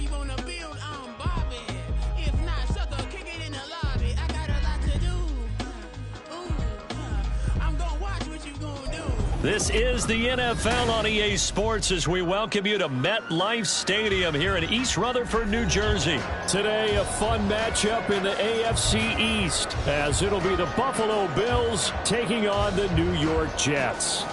you wanna build on Bobby. If not, sucker, kick it in the lobby. I got a lot to do. I'm gonna watch what you gonna do. This is the NFL on EA Sports as we welcome you to MetLife Stadium here in East Rutherford, New Jersey. Today, a fun matchup in the AFC East as it'll be the Buffalo Bills taking on the New York Jets.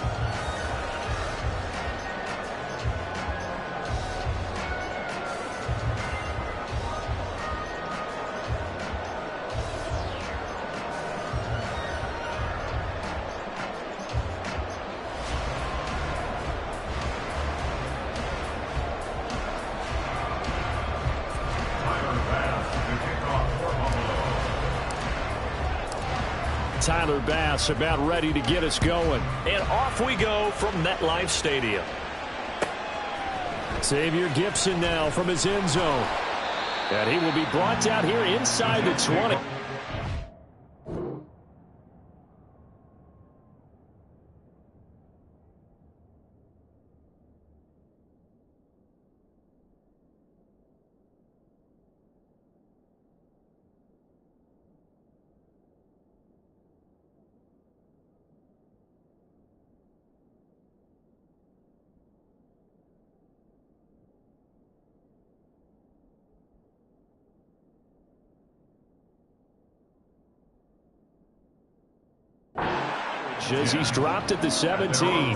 Tyler Bass about ready to get us going. And off we go from MetLife Stadium. Xavier Gipson now from his end zone. And he will be brought down here inside the 20. As he's dropped at the 17.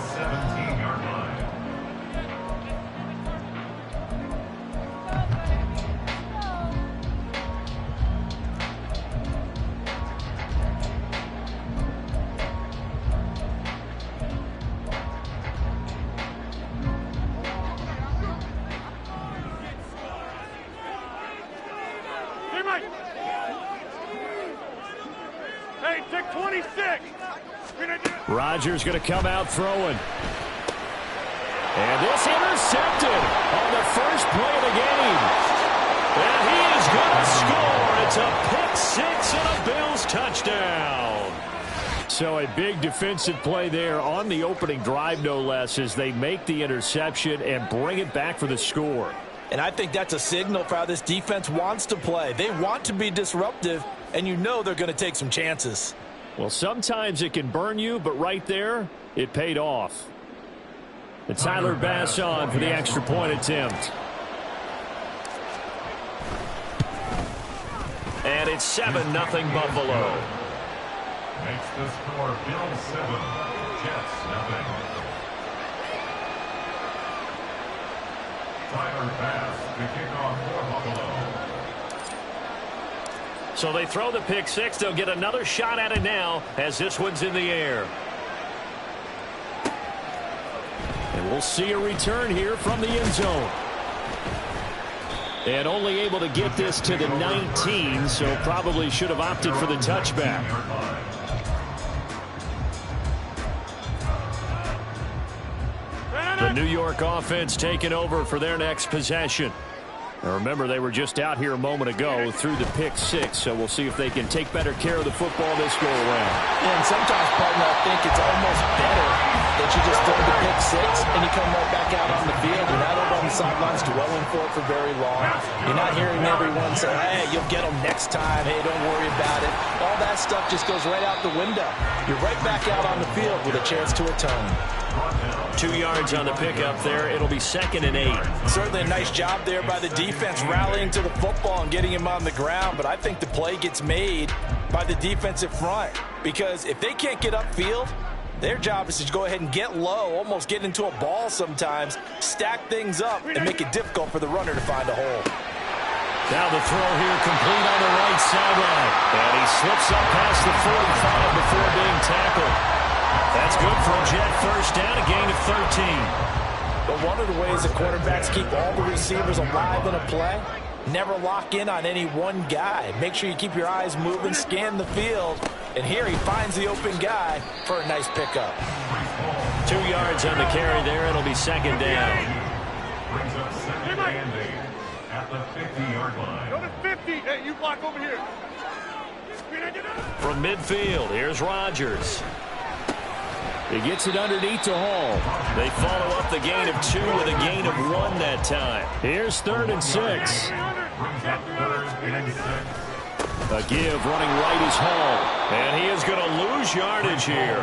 Hey, take 26. Rodgers going to come out throwing. And this intercepted on the first play of the game. And he is going to score. It's a pick six and a Bills touchdown. So a big defensive play there on the opening drive, no less, as they make the interception and bring it back for the score. And I think that's a signal for how this defense wants to play. They want to be disruptive, and you know they're going to take some chances. Well, sometimes it can burn you, but right there, it paid off. And Tyler Bass on for the extra point attempt. And it's 7-0 Buffalo. Makes the score Bills 7, Jets 0. Tyler Bass, the kickoff for Buffalo. So they throw the pick six. They'll get another shot at it now as this one's in the air. And we'll see a return here from the end zone. And only able to get this to the 19, so probably should have opted for the touchback. The New York offense taking over for their next possession. Now remember, they were just out here a moment ago through the pick six, so we'll see if they can take better care of the football this go around. Yeah, and sometimes, partner, I think it's almost better that you just throw the pick six and you come right back out on the field. You're not over on the sidelines dwelling for it for very long. You're not hearing everyone say, hey, you'll get them next time. Hey, don't worry about it. All that stuff just goes right out the window. You're right back out on the field with a chance to atone. 2 yards on the pickup there. It'll be 2nd and 8. Certainly a nice job there by the defense rallying to the football and getting him on the ground, but I think the play gets made by the defensive front because if they can't get upfield, their job is to go ahead and get low, almost get into a ball sometimes, stack things up, and make it difficult for the runner to find a hole. Now the throw here complete on the right sideline. And he slips up past the 45 before being tackled. That's good for a Jet first down, a gain of 13. But one of the ways the quarterbacks keep all the receivers alive in a play, never lock in on any one guy. Make sure you keep your eyes moving, scan the field, and here he finds the open guy for a nice pickup. 2 yards on the carry there. It'll be 2nd down. Brings up 2nd and 8 at the 50-yard line. Go to 50. Hey, you block over here. From midfield, here's Rodgers. He gets it underneath to Hall. They follow up the gain of 2 with a gain of 1 that time. Here's 3rd and 6. Brings up 3rd and 6. A give running right is Hall. And he is going to lose yardage here.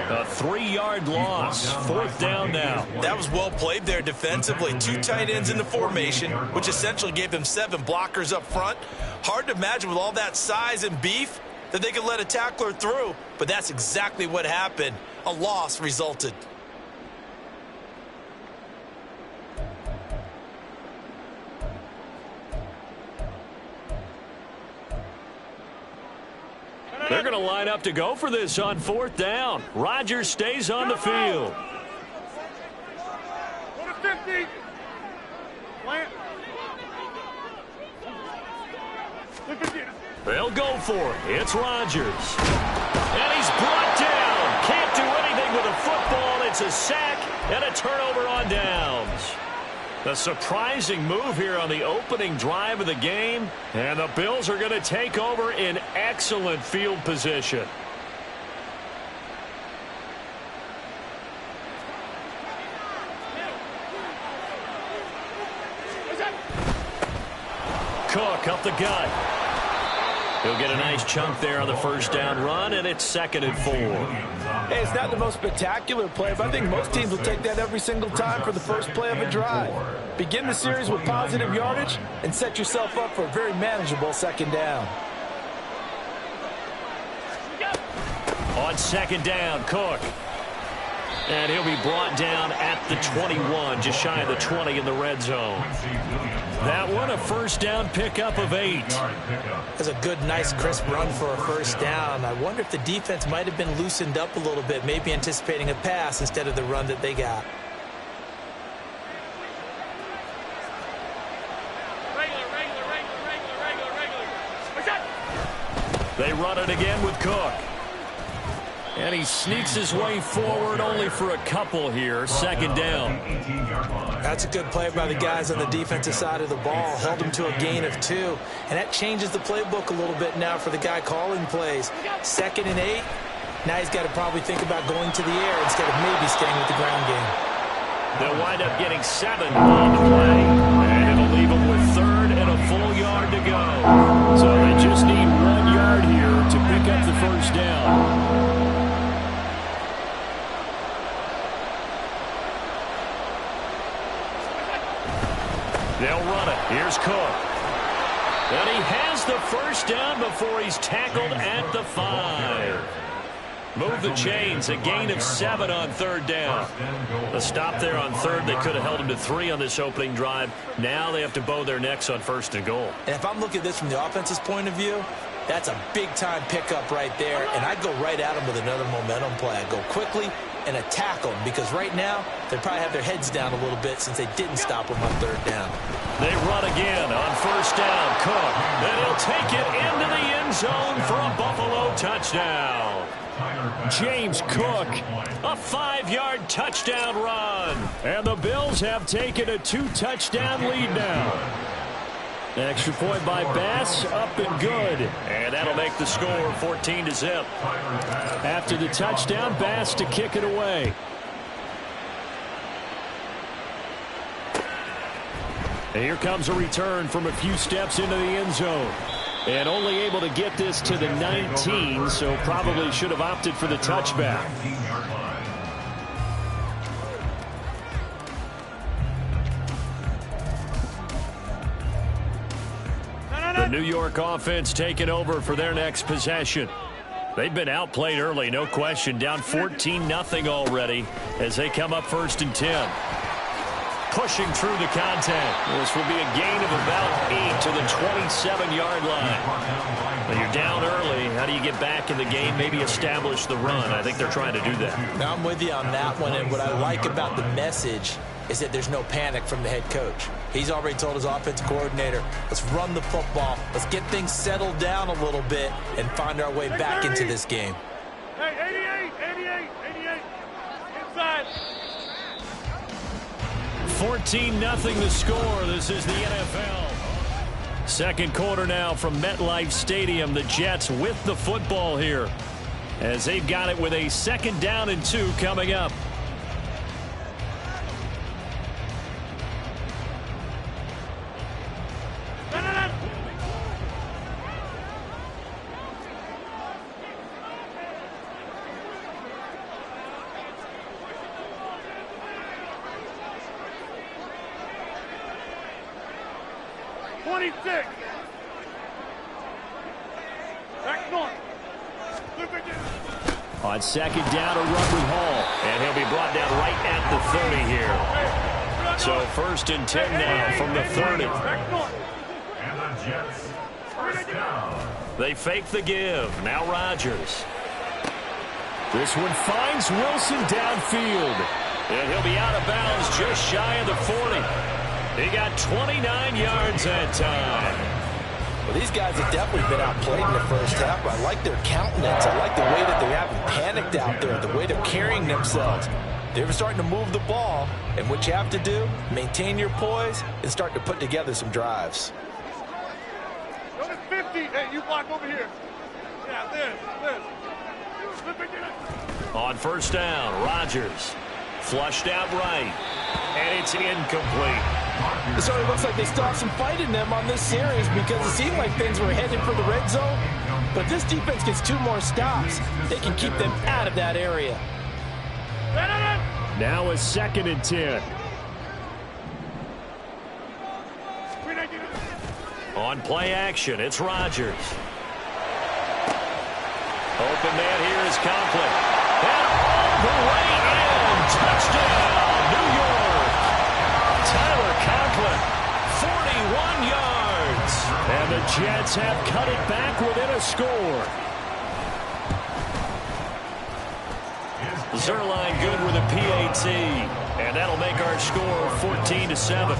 A 3-yard loss. 4th down now. That was well played there defensively. 2 tight ends in the formation, which essentially gave them 7 blockers up front. Hard to imagine with all that size and beef that they could let a tackler through, but that's exactly what happened. A loss resulted. They're going to line up to go for this on 4th down. Rodgers stays on the field. Go to 50. Plant. They'll go for it. It's Rodgers. And he's brought down. Can't do anything with a football. It's a sack and a turnover on downs. A surprising move here on the opening drive of the game. And the Bills are going to take over in excellent field position. Cook up the gut. He'll get a nice chunk there on the 1st down run, and it's 2nd and 4. Hey, it's not the most spectacular play, but I think most teams will take that every single time for the first play of a drive. Begin the series with positive yardage and set yourself up for a very manageable 2nd down. On 2nd down, Cook. And he'll be brought down at the 21, just shy of the 20 in the red zone. That one, a 1st down pickup of 8. That's a good, nice, crisp run for a 1st down. I wonder if the defense might have been loosened up a little bit, maybe anticipating a pass instead of the run that they got. They run it again with Cook. And he sneaks his way forward only for a couple here. 2nd down. That's a good play by the guys on the defensive side of the ball. Held them to a gain of 2. And that changes the playbook a little bit now for the guy calling plays. 2nd and 8. Now he's got to probably think about going to the air instead of maybe staying with the ground game. They'll wind up getting 7 on the play. And it'll leave them with 3rd and a full yard to go. So they just need 1 yard here to pick up the 1st down. They'll run it. Here's Cook. And he has the 1st down before he's tackled at the 5. Move the chains. A gain of 7 on 3rd down. A stop there on 3rd. They could have held him to 3 on this opening drive. Now they have to bow their necks on 1st and goal. And if I'm looking at this from the offense's point of view, that's a big-time pickup right there. And I'd go right at him with another momentum play. I'd go quickly and attack them, because right now they probably have their heads down a little bit since they didn't stop them on 3rd down. They run again on 1st down. Cook. And he'll take it into the end zone for a Buffalo touchdown. James Cook, a 5-yard touchdown run. And the Bills have taken a 2-touchdown lead now. Extra point by Bass, up and good. And that'll make the score 14-0. After the touchdown, Bass to kick it away. And here comes a return from a few steps into the end zone. And only able to get this to the 19, so probably should have opted for the touchback. The New York offense taking over for their next possession. They've been outplayed early, no question. Down 14-0 already as they come up 1st and 10. Pushing through the contact. This will be a gain of about 8 to the 27-yard line. When you're down early, how do you get back in the game, maybe establish the run? I think they're trying to do that. Now I'm with you on that one, and what I like about the message is that there's no panic from the head coach. He's already told his offensive coordinator, let's run the football, let's get things settled down a little bit and find our way back into this game. Hey, 88, inside. 14-0 the score. This is the NFL. 2nd quarter now from MetLife Stadium. The Jets with the football here. as they've got it with a 2nd down and 2 coming up. On 2nd down, a run with Hall. And he'll be brought down right at the 30 here. So 1st and 10 now from the 30. And the Jets, 1st down. They fake the give. Now Rodgers. This one finds Wilson downfield. And he'll be out of bounds just shy of the 40. He got 29 yards that time. Well, these guys have definitely been outplayed in the first half. I like their countenance. I like the way that they haven't panicked out there, the way they're carrying themselves. They're starting to move the ball, and what you have to do, maintain your poise and start to put together some drives. Notice 50. Hey, you block over here. Yeah, this. On 1st down, Rodgers flushed out right, and it's incomplete. So it looks like they still have some fight in them on this series because it seemed like things were headed for the red zone. But this defense gets 2 more stops. They can keep them out of that area. Now a 2nd and 10. On play action, it's Rodgers. Open man here is Conklin. And all the way in. Touchdown, New York. Tyler Conklin, 41 yards. And the Jets have cut it back within a score. Zerline good with a PAT. And that'll make our score 14-7.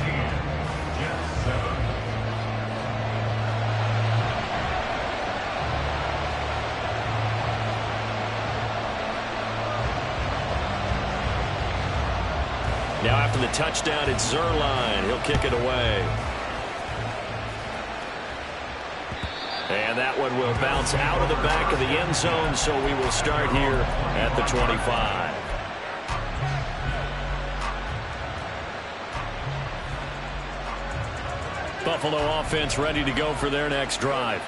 Now after the touchdown, it's Zerline. He'll kick it away. And that one will bounce out of the back of the end zone, so we will start here at the 25. Buffalo offense ready to go for their next drive.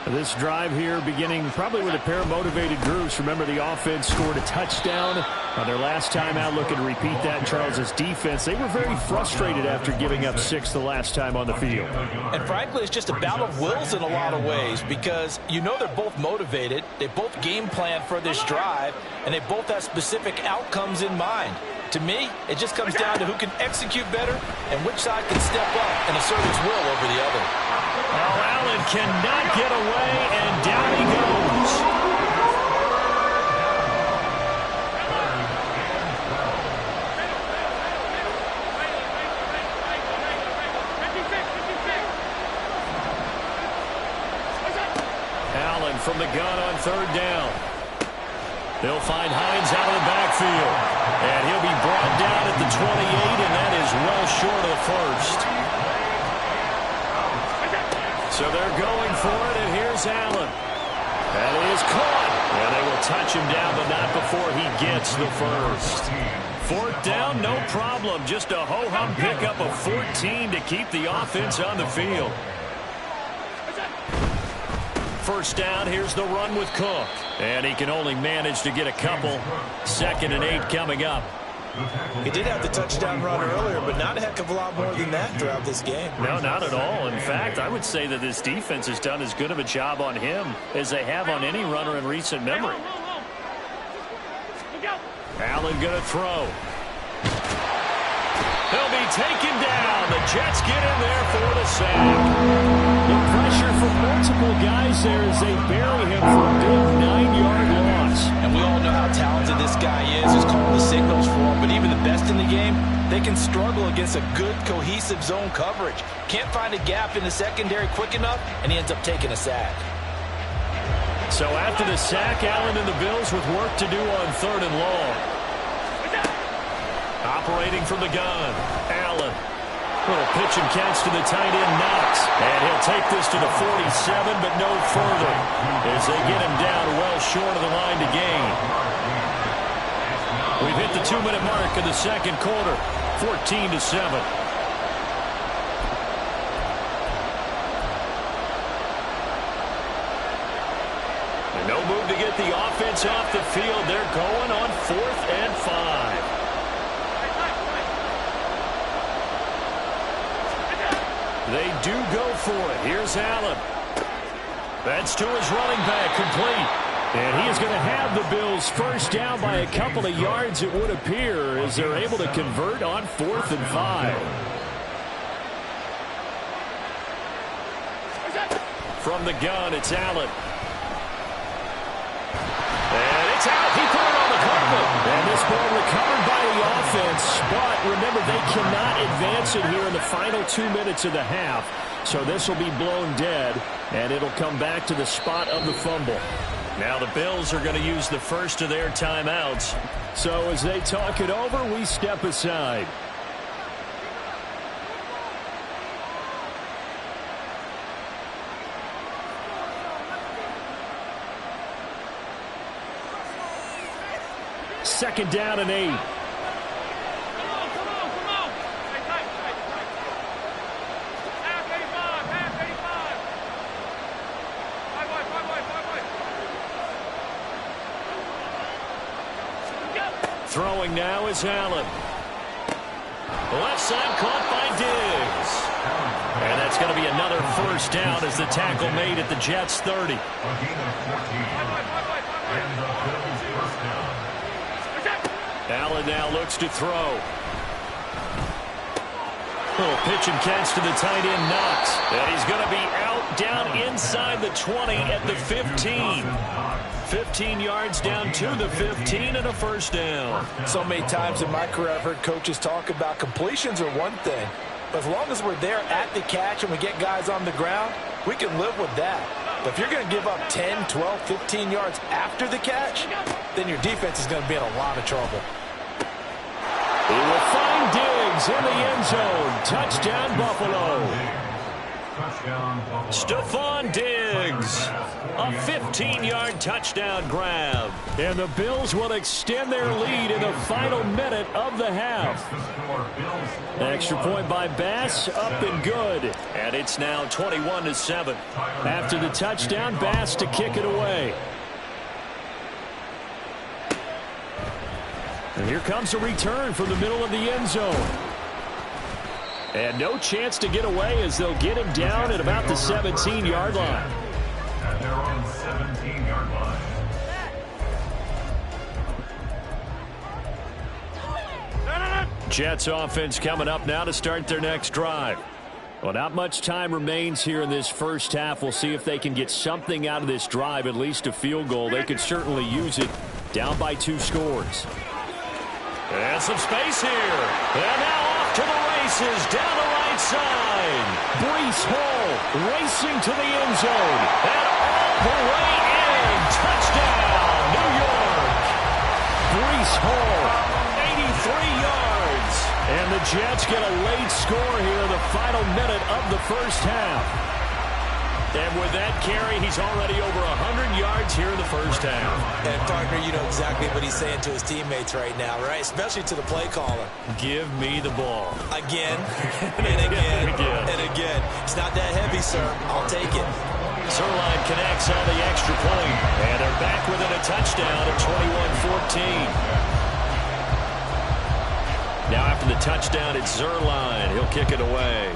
This drive here beginning probably with a pair of motivated groups. Remember, the offense scored a touchdown on their last time out. Looking to repeat that. Charles's defense, they were very frustrated after giving up 6 the last time on the field. And frankly, it's just a battle of wills in a lot of ways because you know they're both motivated. They both game plan for this drive, and they both have specific outcomes in mind. To me, it just comes down to who can execute better and which side can step up and assert its will over the other. Oh, Allen cannot get away, and down he goes. Allen from the gun on 3rd down. They'll find Hines out of the backfield. And he'll be brought down at the 28, and that is well short of the 1st. So they're going for it, and here's Allen. That is caught. And they will touch him down, but not before he gets the 1st. 4th down, no problem. Just a ho-hum pickup of 14 to keep the offense on the field. 1st down, here's the run with Cook. And he can only manage to get a couple. 2nd and 8 coming up. He did have the touchdown run earlier, but not a heck of a lot more than that throughout this game. No, not at all. In fact, I would say that this defense has done as good of a job on him as they have on any runner in recent memory. Allen going to throw. He'll be taken down. The Jets get in there for the sack. The pressure from multiple guys there as they bury him for a big 9-yard loss. And we all know how talented this guy is. He's calling the signals for him, but even the best in the game, they can struggle against a good, cohesive zone coverage. Can't find a gap in the secondary quick enough, and he ends up taking a sack. So after the sack, Allen and the Bills with work to do on 3rd and long. Operating from the gun, Allen. Little pitch and catch to the tight end, Knox. And he'll take this to the 47, but no further, as they get him down well short of the line to gain. We've hit the 2-minute mark in the second quarter, 14-7. No move to get the offense off the field. They're going on 4th and 5. They do go for it. Here's Allen. That's to his running back, complete. And he is going to have the Bills first down by a couple of yards, it would appear, as they're able to convert on 4th and 5. From the gun, it's Allen. And it's out. He put it on the carpet. And this ball recovered by the offense. But remember, they cannot advance it here in the final 2 minutes of the half. So this will be blown dead, and it'll come back to the spot of the fumble. Now the Bills are going to use the first of their timeouts. So as they talk it over, we step aside. Second down and 8. Come on. Hey, tight. Half 85. 5 wide. Throwing now is Allen. The left side caught by Diggs. And that's going to be another first down as the tackle made at the Jets' 30. A gain of 14. And the Bills first down. Allen now looks to throw. Little pitch and catch to the tight end, Knox. And he's going to be out down inside the 20 at the 15. 15 yards down to the 15 and a first down. So many times in my career I've heard coaches talk about completions are one thing. But as long as we're there at the catch and we get guys on the ground, we can live with that. But if you're going to give up 10, 12, 15 yards after the catch, then your defense is going to be in a lot of trouble. He will find Diggs in the end zone. Touchdown, Buffalo. Stephon Diggs. A 15-yard touchdown grab. And the Bills will extend their lead in the final minute of the half. Extra point by Bass, up and good. And it's now 21-7. After the touchdown, Bass to kick it away. And here comes a return from the middle of the end zone. And no chance to get away as they'll get him down at about the 17-yard line. And they're on the 17-yard line. Jets offense coming up now to start their next drive. Well, not much time remains here in this first half. We'll see if they can get something out of this drive, at least a field goal. They could certainly use it. Down by 2 scores. And some space here. And now off to the races down the right side. Breece Hall racing to the end zone. And all the way in. Touchdown, New York. Breece Hall, 83 yards. And the Jets get a late score here in the final minute of the first half. And with that carry, he's already over 100 yards here in the first half. And, partner, you know exactly what he's saying to his teammates right now, right? Especially to the play caller. Give me the ball. Again, and again, and again. It's not that heavy, sir. I'll take it. Zuerlein connects on the extra point. And they're back within a touchdown at 21-14. Now after the touchdown, it's Zuerlein. He'll kick it away.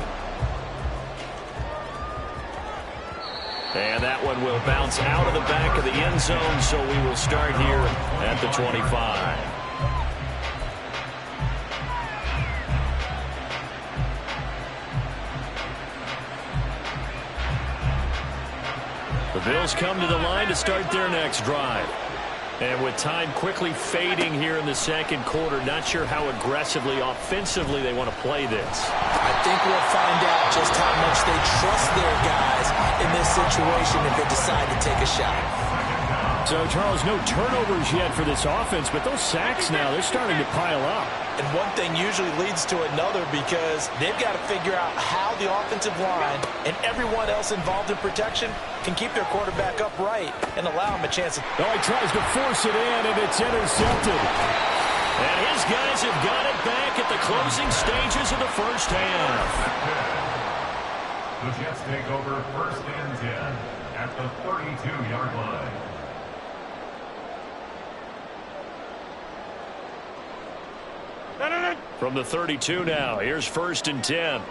And that one will bounce out of the back of the end zone, so we will start here at the 25. The Bills come to the line to start their next drive. And with time quickly fading here in the second quarter, not sure how aggressively, offensively they want to play this. I think we'll find out just how much they trust their guys in this situation if they decide to take a shot. So, Charles, no turnovers yet for this offense, but those sacks now, they're starting to pile up. And one thing usually leads to another because they've got to figure out how the offensive line and everyone else involved in protection can keep their quarterback upright and allow him a chance. Oh, he tries to force it in, and it's intercepted. And his guys have got it back at the closing stages of the first half. The Jets take over 1st and 10 at the 32-yard line. From the 32 now, here's 1st and 10.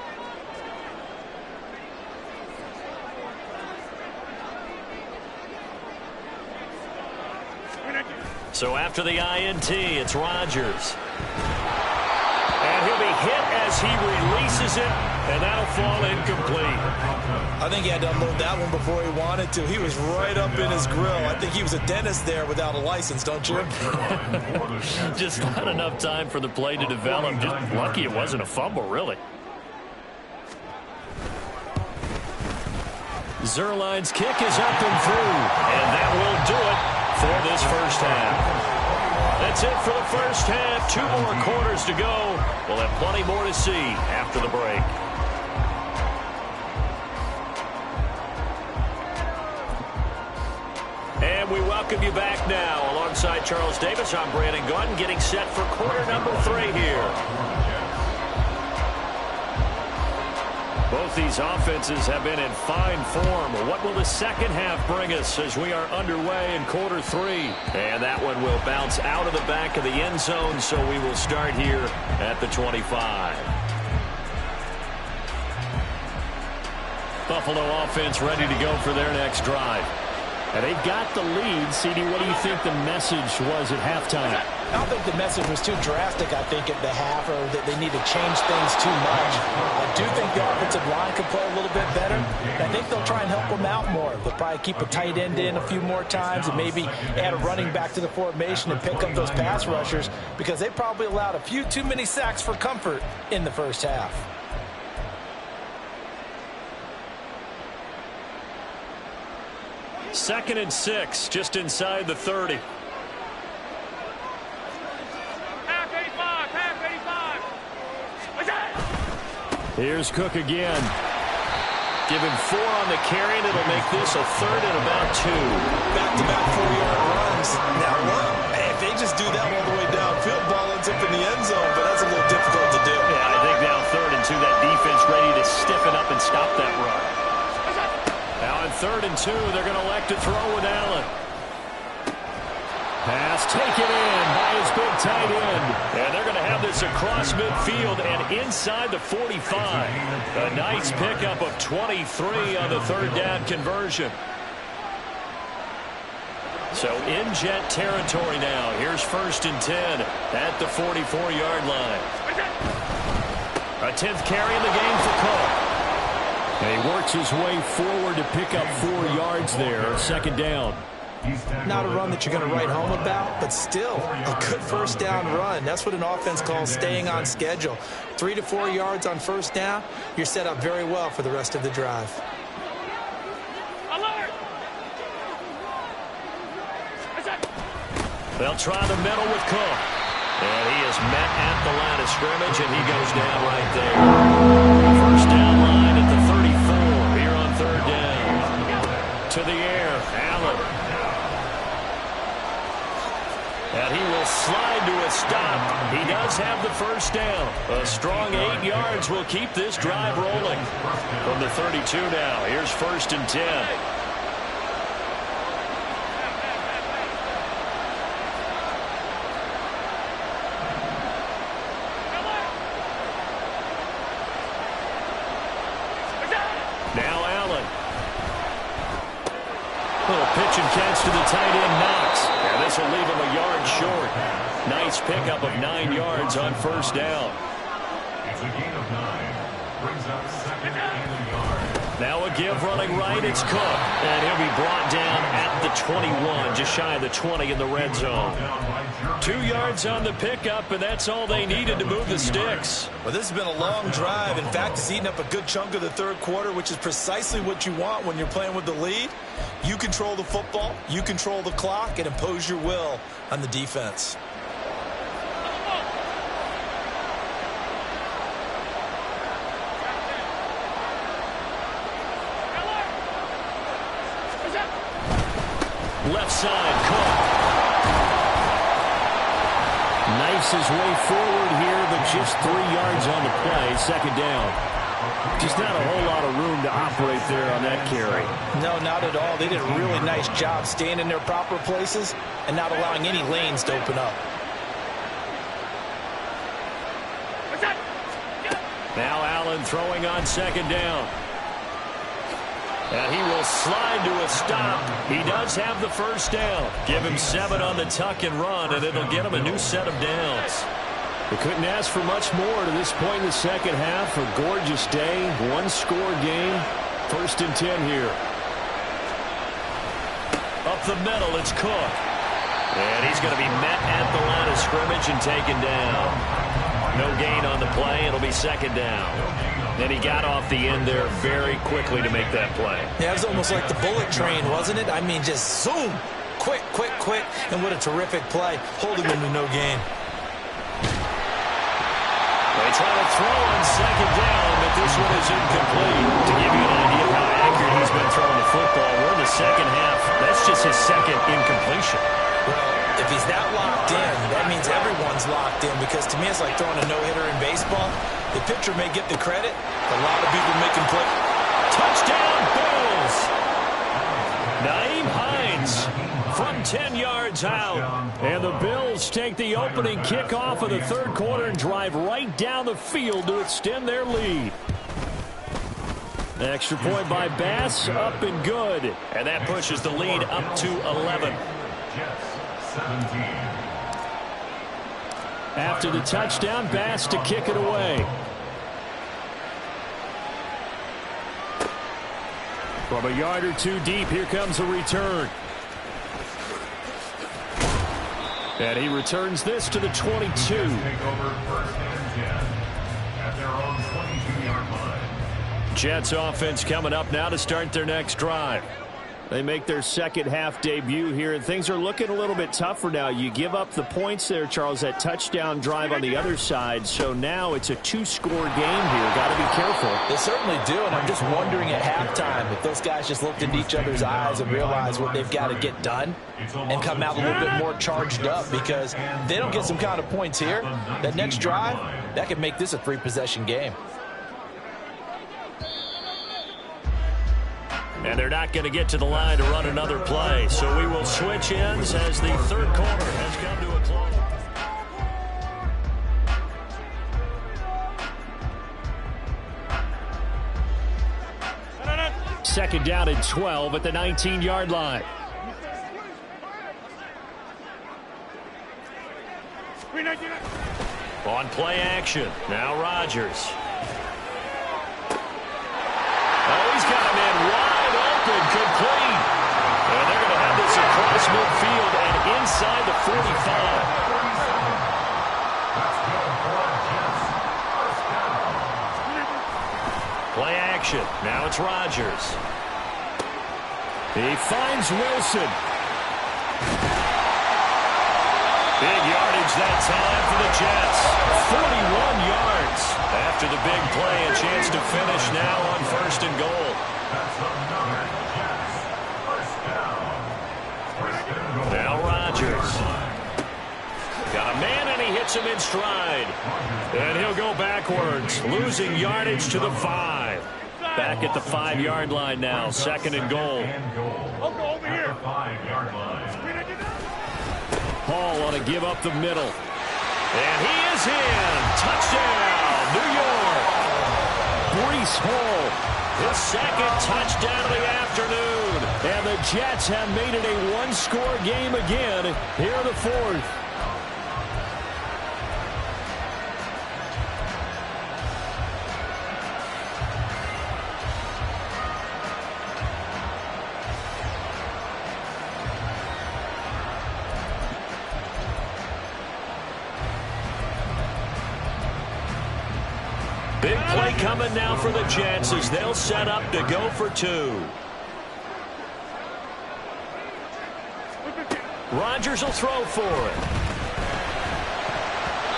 So after the INT, it's Rodgers. And he'll be hit as he releases it, and that'll fall incomplete. I think he had to unload that one before he wanted to. He was right up in his grill. I think he was a dentist there without a license, don't you? Just not enough time for the play to develop. Just lucky it wasn't a fumble, really. Zuerlein's kick is up and through, and that will do it for this first half. That's it for the first half. 2 more quarters to go. We'll have plenty more to see after the break. And we welcome you back now. Alongside Charles Davis, I'm Brandon Gaudin, getting set for quarter number 3 here. Both these offenses have been in fine form. What will the second half bring us as we are underway in quarter 3? And that one will bounce out of the back of the end zone, so we will start here at the 25. Buffalo offense ready to go for their next drive. And they've got the lead. CD, what do you think the message was at halftime? I don't think the message was too drastic, I think, at the half, or that they need to change things too much. I do think the offensive line could play a little bit better. I think they'll try and help them out more. They'll probably keep a tight end in a few more times and maybe add a running back to the formation and pick up those pass rushers because they probably allowed a few too many sacks for comfort in the first half. Second and 6, just inside the 30. Here's Cook again. Give him 4 on the carry, and it'll make this a 3rd and about 2. Back-to-back 4-yard runs. Now, if they just do that all the way downfield, ball ends up in the end zone, but that's a little difficult to do. Yeah, I think now 3rd and 2, that defense ready to stiffen up and stop that run. Now on 3rd and 2, they're going to elect to throw with Allen. Pass taken in by his big tight end. And they're going to have this across midfield and inside the 45. A nice pickup of 23 on the 3rd down conversion. So in Jet territory now. Here's 1st and 10 at the 44-yard line. A 10th carry in the game for Cook. And he works his way forward to pick up 4 yards there. 2nd down. Not a run that you're going to write home about, but still a good first down run. That's what an offense calls staying on schedule. 3 to 4 yards on first down, you're set up very well for the rest of the drive. They'll try the middle with Cook. And he is met at the line of scrimmage, and he goes down right there. First down line at the 34 here on 3rd down. To the air, Allen. And he will slide to a stop. He does have the first down. A strong 8 yards will keep this drive rolling. From the 32 now, here's 1st and 10. Now Allen. Little pitch and catch to the tight end, Knox. And this will leave him a yard short. Nice pickup of 9 yards on first down. It's a gain of 9. Brings up 2nd and a yard. Now a give running right, it's Cook. And he'll be brought down at the 21, just shy of the 20 in the red zone. 2 yards on the pickup, and that's all they needed to move the sticks. Well, this has been a long drive. In fact, it's eaten up a good chunk of the third quarter, which is precisely what you want when you're playing with the lead. You control the football, you control the clock, and impose your will on the defense. Left side, Cook. Knifes his way forward here, but just 3 yards on the play. Second down. Just not a whole lot of room to operate there on that carry. No, not at all. They did a really nice job staying in their proper places and not allowing any lanes to open up. Now Allen throwing on second down. And he will slide to a stop. He does have the first down. Give him 7 on the tuck and run, and it'll get him a new set of downs. They couldn't ask for much more to this point in the second half. A gorgeous day, one-score game. 1st and 10 here. Up the middle, it's Cook. And he's going to be met at the line of scrimmage and taken down. No gain on the play. It'll be second down. And he got off the end there very quickly to make that play. Yeah, it was almost like the bullet train, wasn't it? I mean, just zoom. Quick, quick, quick. And what a terrific play, holding him to no gain. They try to throw on second down, but this one is incomplete. To give you an idea of how accurate he's been throwing the football, we're in the second half. That's just his second incompletion. Well, if he's that locked in, that means everyone's locked in, because to me it's like throwing a no-hitter in baseball. The pitcher may get the credit. A lot of people making play. Touchdown, Bills! Nyheim Hines from 10 yards out. And the Bills take the opening kickoff of the third quarter and drive right down the field to extend their lead. Extra point by Bass, up and good. And that pushes the lead up to 11. After the touchdown, Bass to kick it away. From a yard or two deep, here comes a return. And he returns this to the 22. Take over 1st and 10 at their own 22-yard line. Jets offense coming up now to start their next drive. They make their second half debut here, and things are looking a little bit tougher now. You give up the points there, Charles, that touchdown drive on the other side. So now it's a 2-score game here. Got to be careful. They certainly do, and I'm just wondering at halftime if those guys just looked into each other's eyes and realized what they've got to get done and come out a little bit more charged up, because if they don't get some kind of points here, that next drive, that could make this a 3-possession game. And they're not going to get to the line to run another play. So we will switch ends as the third quarter has come to a close. Second down and 12 at the 19-yard line. On play action. Now Rodgers. Oh, he's got a man wide open, complete. And they're going to have this across midfield and inside the 45. Play action. Now it's Rodgers. He finds Wilson. Big yardage that time for the Jets. 41 yards. After the big play, a chance to finish now on 1st and goal. Now Rodgers. Got a man, and he hits him in stride. And he'll go backwards, losing yardage to the 5. Back at the 5-yard line now, 2nd and goal. Over here. 5-yard line. Hall on a give up the middle. And he is in. Touchdown, New York. Breece Hall, his second touchdown of the afternoon. And the Jets have made it a one-score game again here in the 4th. play coming now for the Jets as they'll set up to go for two. Rodgers will throw for it.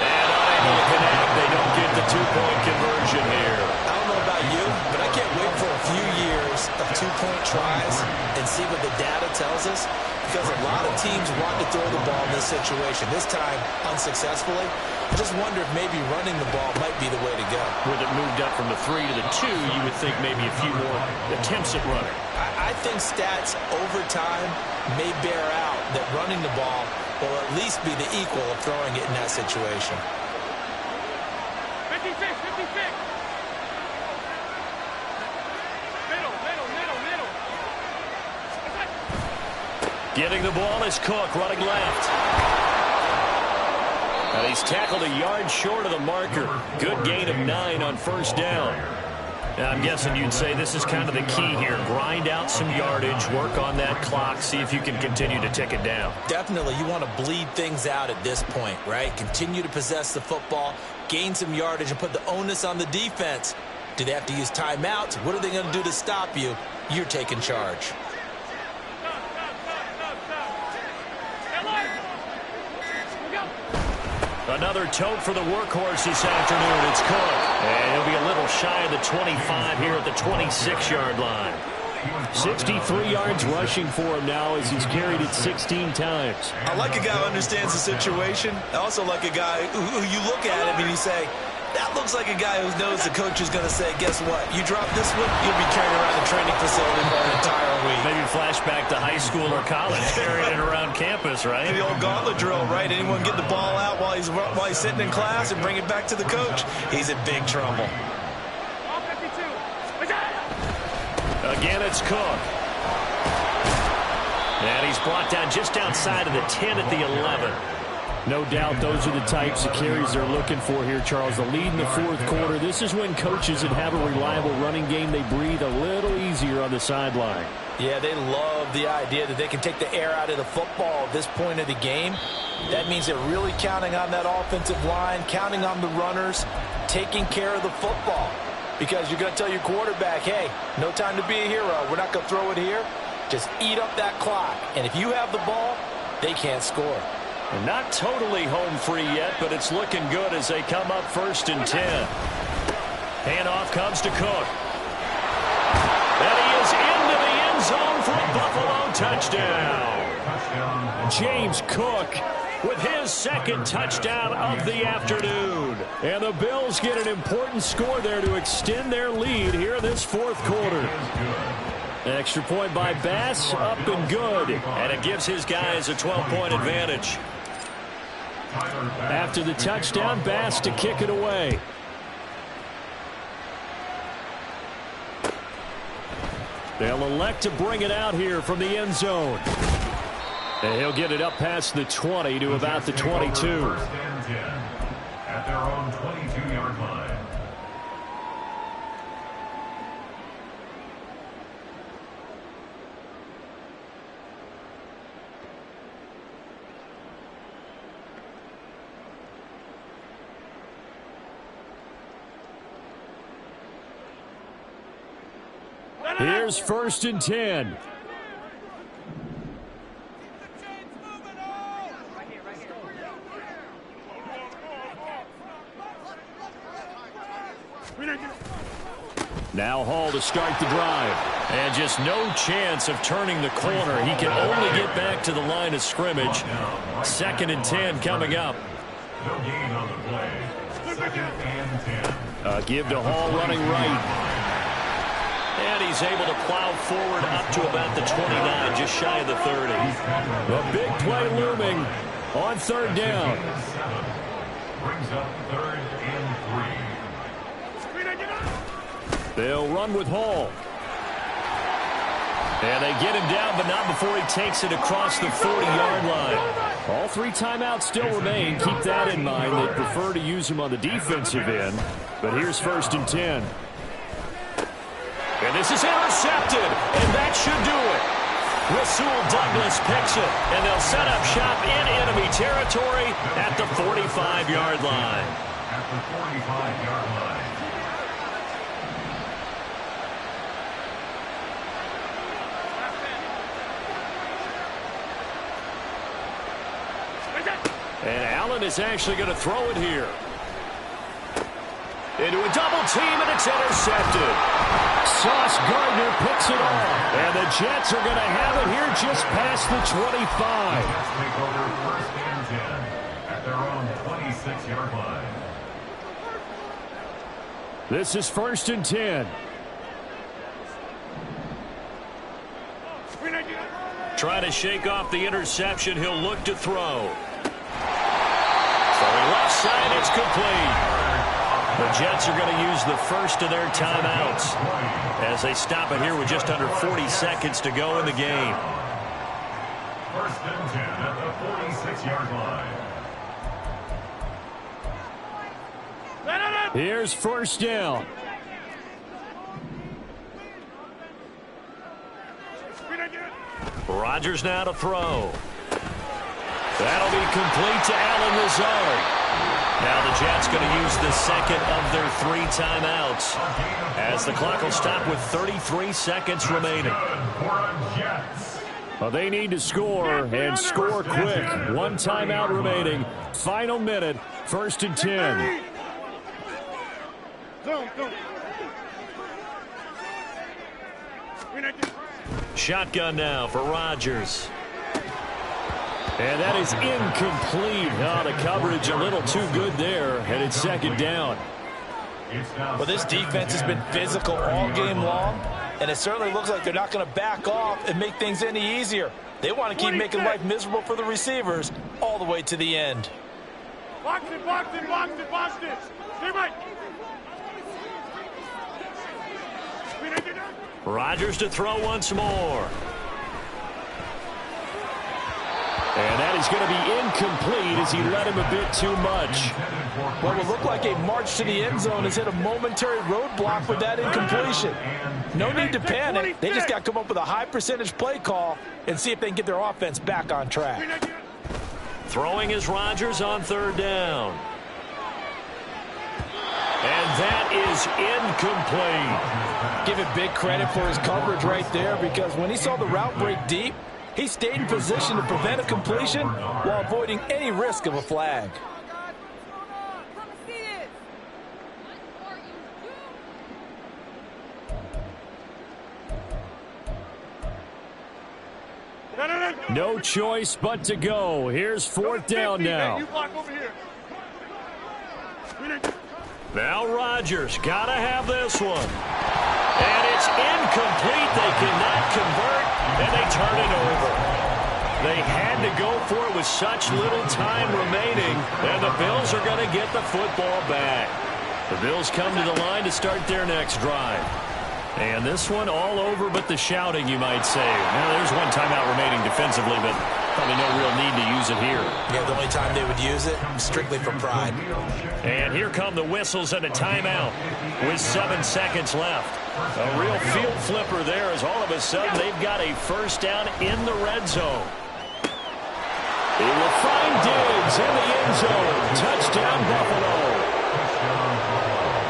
And unable to connect. They don't get the two-point conversion here. I don't know about you, but I can't wait for a few years of two-point tries and see what the data tells us, because a lot of teams want to throw the ball in this situation. This time, unsuccessfully. I just wonder if maybe running the ball might be the way to go. With it moved up from the 3 to the 2, you would think maybe a few more attempts at running. I think stats over time may bear out that running the ball will at least be the equal of throwing it in that situation. 56, 56. Middle. Getting the ball is Cook, running left. And he's tackled a yard short of the marker. Good gain of 9 on first down. Now, I'm guessing you'd say this is kind of the key here. Grind out some yardage, work on that clock, see if you can continue to tick it down. Definitely, you want to bleed things out at this point, right? Continue to possess the football, gain some yardage, and put the onus on the defense. Do they have to use timeouts? What are they going to do to stop you? You're taking charge. Another tote for the workhorse this afternoon. It's Cook. And he'll be a little shy of the 25 here at the 26-yard line. 63 yards rushing for him now as he's carried it 16 times. I like a guy who understands the situation. I also like a guy who you look at him and you say, that looks like a guy who knows the coach is going to say, guess what? You drop this one, you'll be carrying around the training facility for an entire week. Maybe flashback to high school or college, carrying it around campus, right? The old gauntlet drill, right? Anyone get the ball out while he's sitting in class and bring it back to the coach? He's in big trouble. Again, it's Cook. And he's brought down just outside of the 10 at the 11. No doubt those are the types of carries they're looking for here, Charles. The lead in the fourth quarter. This is when coaches that have a reliable running game, they breathe a little easier on the sideline. Yeah, they love the idea that they can take the air out of the football at this point of the game. That means they're really counting on that offensive line, counting on the runners, taking care of the football. Because you're going to tell your quarterback, hey, no time to be a hero. We're not going to throw it here. Just eat up that clock. And if you have the ball, they can't score. And not totally home free yet, but it's looking good as they come up 1st and 10. Handoff comes to Cook. And he is into the end zone for a Buffalo touchdown. James Cook with his second touchdown of the afternoon. And the Bills get an important score there to extend their lead here in this fourth quarter. Extra point by Bass, up and good. And it gives his guys a 12-point advantage. After the touchdown, Bass to kick it away. They'll elect to bring it out here from the end zone. And he'll get it up past the 20 to about the 22. At their own 22-yard line. Here's 1st and 10. Now Hall to start the drive. And just no chance of turning the corner. He can only get back to the line of scrimmage. 2nd and 10 coming up. No gain on the play. 2nd and 10. Give to Hall running right. And he's able to plow forward up to about the 29, just shy of the 30. A big play looming on 3rd down. Brings up 3rd and 3. They'll run with Hall. And they get him down, but not before he takes it across the 40-yard line. All 3 timeouts still remain. Keep that in mind. They prefer to use him on the defensive end. But here's 1st and 10. And this is intercepted, and that should do it. Rasul Douglas picks it, and they'll set up shop in enemy territory at the 45-yard line. At the 45-yard line. And Allen is actually going to throw it here. Into a double team, and it's intercepted. Sauce Gardner picks it off. And the Jets are going to have it here just past the 25. Jets take over first and 10 at their own 26-yard line. This is 1st and 10. Trying to shake off the interception. He'll look to throw. Throwing left side, it's complete. The Jets are going to use the first of their timeouts as they stop it here with just under 40 seconds to go in the game. 1st and 10 at the 46-yard line. Here's 1st down. Rodgers now to throw. That'll be complete to Allen Lazard. Now the Jets going to use the second of their 3 timeouts as the clock will stop with 33 seconds remaining. Well, they need to score and score quick. 1 timeout remaining. Final minute. 1st and 10. Shotgun now for Rodgers. And that is incomplete. Oh, the coverage a little too good there, and it's 2nd down. Well, this defense has been physical all game long, and it certainly looks like they're not going to back off and make things any easier. They want to keep making life miserable for the receivers all the way to the end. Box it, box it, box it, box it. Stay right. Rodgers to throw once more. And that is going to be incomplete as he let him a bit too much. What will look like a march to the end zone has hit a momentary roadblock with that incompletion. No need to panic. They just got to come up with a high percentage play call and see if they can get their offense back on track. Throwing is Rodgers on 3rd down. And that is incomplete. Give it big credit for his coverage right there, because when he saw the route break deep, he stayed in position to prevent a completion while avoiding any risk of a flag. No choice but to go. Here's 4th down now. You block over here. Now Rodgers got to have this one. And it's incomplete. They cannot convert, and they turn it over. They had to go for it with such little time remaining, and the Bills are going to get the football back. The Bills come to the line to start their next drive. And this one all over but the shouting, you might say. Now, there's 1 timeout remaining defensively, but probably no real need to use it here. Yeah, the only time they would use it, strictly for pride. And here come the whistles and a timeout with 7 seconds left. A real field flipper there as all of a sudden they've got a 1st down in the red zone. He will find Diggs in the end zone. Touchdown, Buffalo.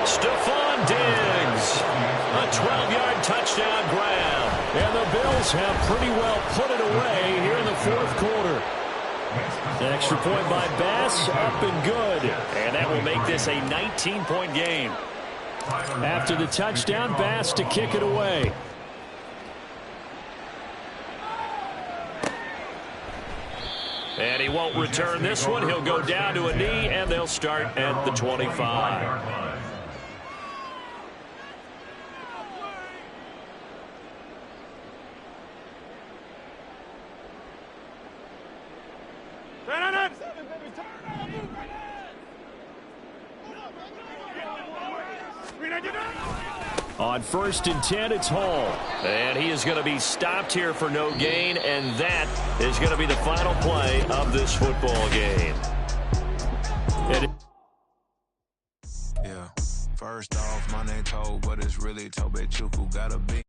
Stephon Diggs. A 12-yard touchdown grab. And the Bills have pretty well put it away here in the 4th quarter. The extra point by Bass, up and good. And that will make this a 19-point game. After the touchdown, Bass to kick it away. And he won't return this one. He'll go down to a knee, and they'll start at the 25. On 1st and 10, it's Hall. And he is going to be stopped here for no gain, and that is going to be the final play of this football game. Yeah, first off, my name Tobe, but it's really Tobe Chuku. Gotta be.